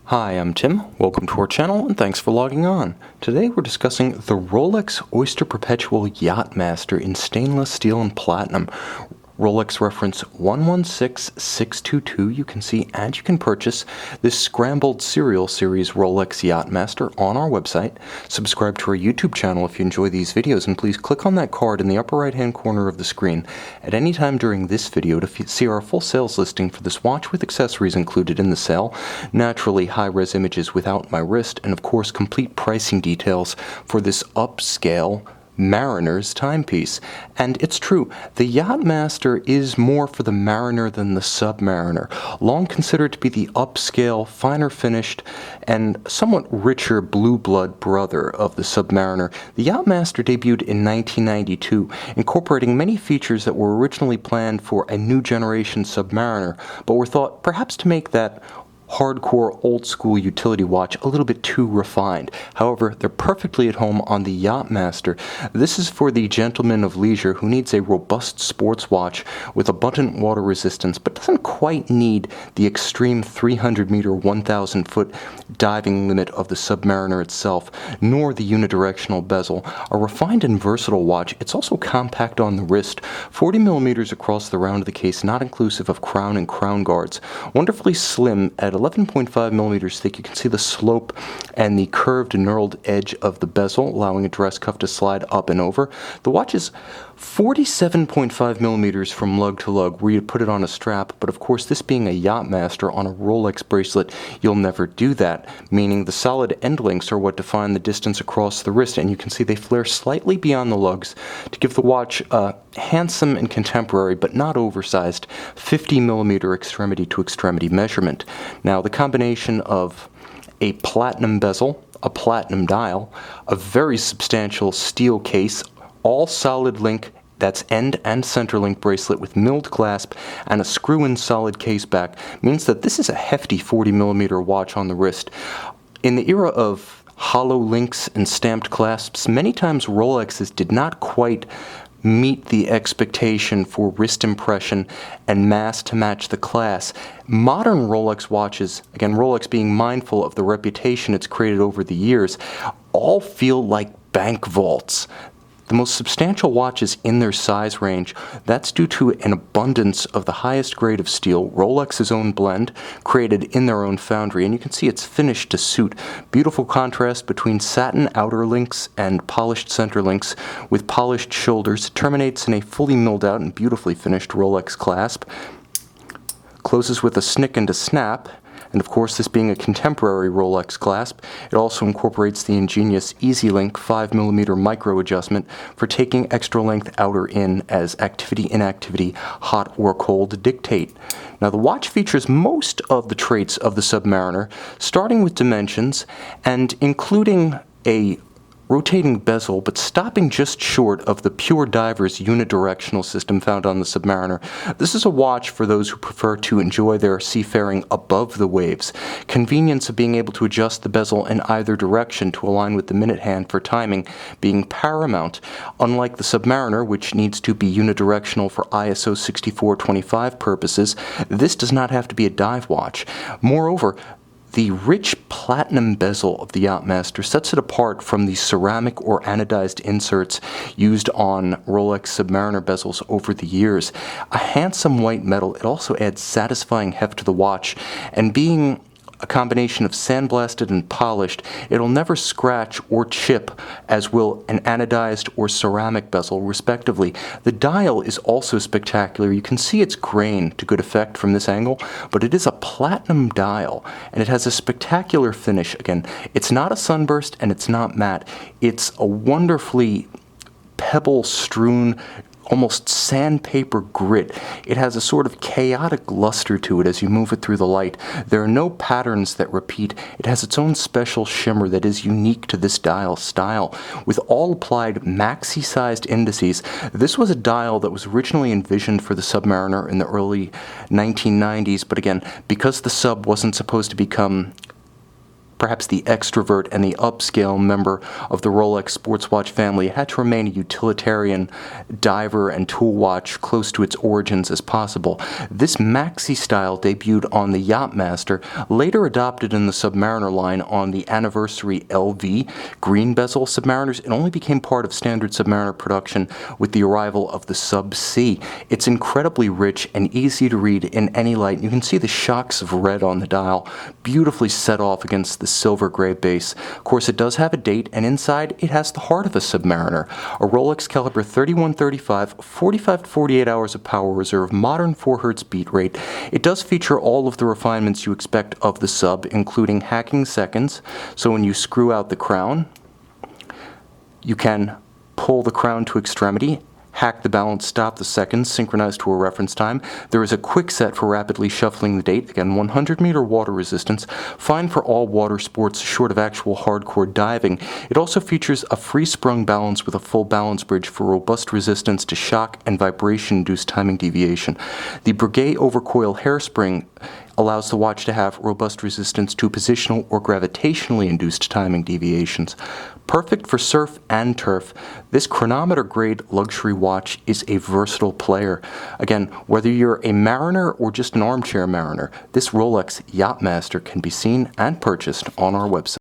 Hi, I'm Tim. Welcome to our channel and thanks for logging on. Today we're discussing the Rolex Oyster Perpetual Yachtmaster in stainless steel and platinum. Rolex reference 116622. You can see and you can purchase this Scrambled Serial Series Rolex Yachtmaster on our website. Subscribe to our YouTube channel if you enjoy these videos, and please click on that card in the upper right hand corner of the screen at any time during this video to see our full sales listing for this watch with accessories included in the sale, naturally high-res images without my wrist, and of course complete pricing details for this upscale Mariner's timepiece. And it's true, the Yachtmaster is more for the Mariner than the Submariner, long considered to be the upscale, finer finished, and somewhat richer blue blood brother of the Submariner. The Yachtmaster debuted in 1992, incorporating many features that were originally planned for a new generation Submariner, but were thought perhaps to make that hardcore old-school utility watch a little bit too refined. However, they're perfectly at home on the Yachtmaster. This is for the gentleman of leisure who needs a robust sports watch with abundant water resistance, but doesn't quite need the extreme 300-meter, 1,000-foot diving limit of the Submariner itself, nor the unidirectional bezel. A refined and versatile watch, it's also compact on the wrist, 40 millimeters across the round of the case, not inclusive of crown and crown guards. Wonderfully slim at 11.5 millimeters thick. You can see the slope and the curved knurled edge of the bezel, allowing a dress cuff to slide up and over. The watch is 47.5 millimeters from lug to lug, where you'd put it on a strap, but of course, this being a Yachtmaster on a Rolex bracelet, you'll never do that, meaning the solid end links are what define the distance across the wrist, and you can see they flare slightly beyond the lugs to give the watch a handsome and contemporary, but not oversized, 50 millimeter extremity to extremity measurement. Now, the combination of a platinum bezel, a platinum dial, a very substantial steel case, all solid link, that's end and center link bracelet with milled clasp and a screw-in solid case back, means that this is a hefty 40 millimeter watch on the wrist. In the era of hollow links and stamped clasps, many times Rolexes did not quite meet the expectation for wrist impression and mass to match the class. Modern Rolex watches, again, Rolex being mindful of the reputation it's created over the years, all feel like bank vaults. The most substantial watches in their size range, that's due to an abundance of the highest grade of steel, Rolex's own blend, created in their own foundry, and you can see it's finished to suit. Beautiful contrast between satin outer links and polished center links with polished shoulders. It terminates in a fully milled out and beautifully finished Rolex clasp. Closes with a snick and a snap. And of course, this being a contemporary Rolex clasp, it also incorporates the ingenious EasyLink 5mm micro adjustment for taking extra length outer in as activity-inactivity, hot or cold dictate. Now, the watch features most of the traits of the Submariner, starting with dimensions and including a rotating bezel, but stopping just short of the pure diver's unidirectional system found on the Submariner. This is a watch for those who prefer to enjoy their seafaring above the waves. Convenience of being able to adjust the bezel in either direction to align with the minute hand for timing being paramount. Unlike the Submariner, which needs to be unidirectional for ISO 6425 purposes, this does not have to be a dive watch. Moreover, the rich platinum bezel of the Yachtmaster sets it apart from the ceramic or anodized inserts used on Rolex Submariner bezels over the years. A handsome white metal, it also adds satisfying heft to the watch, and being a combination of sandblasted and polished, it'll never scratch or chip as will an anodized or ceramic bezel, respectively. The dial is also spectacular. You can see its grain to good effect from this angle, but it is a platinum dial, and it has a spectacular finish. Again, it's not a sunburst and it's not matte. It's a wonderfully pebble-strewn, almost sandpaper grit. It has a sort of chaotic luster to it as you move it through the light. There are no patterns that repeat. It has its own special shimmer that is unique to this dial style. With all applied maxi-sized indices, this was a dial that was originally envisioned for the Submariner in the early 1990s, but again, because the Sub wasn't supposed to become perhaps the extrovert and the upscale member of the Rolex sports watch family. It had to remain a utilitarian diver and tool watch close to its origins as possible. This maxi style debuted on the Yachtmaster, later adopted in the Submariner line on the Anniversary LV green bezel Submariners. It only became part of standard Submariner production with the arrival of the Sub C. It's incredibly rich and easy to read in any light. You can see the shocks of red on the dial, beautifully set off against the silver gray base. Of course, it does have a date, and inside it has the heart of a Submariner, a Rolex caliber 3135, 45 to 48 hours of power reserve, modern 4 Hz beat rate. It does feature all of the refinements you expect of the Sub, including hacking seconds. So when you screw out the crown, you can pull the crown to extremity, hack the balance, stop the seconds, synchronized to a reference time. There is a quick set for rapidly shuffling the date. Again, 100-meter water resistance, fine for all water sports short of actual hardcore diving. It also features a free-sprung balance with a full balance bridge for robust resistance to shock and vibration-induced timing deviation. The Breguet overcoil hairspring allows the watch to have robust resistance to positional or gravitationally induced timing deviations. Perfect for surf and turf, this chronometer-grade luxury watch is a versatile player. Again, whether you're a mariner or just an armchair mariner, this Rolex Yachtmaster can be seen and purchased on our website.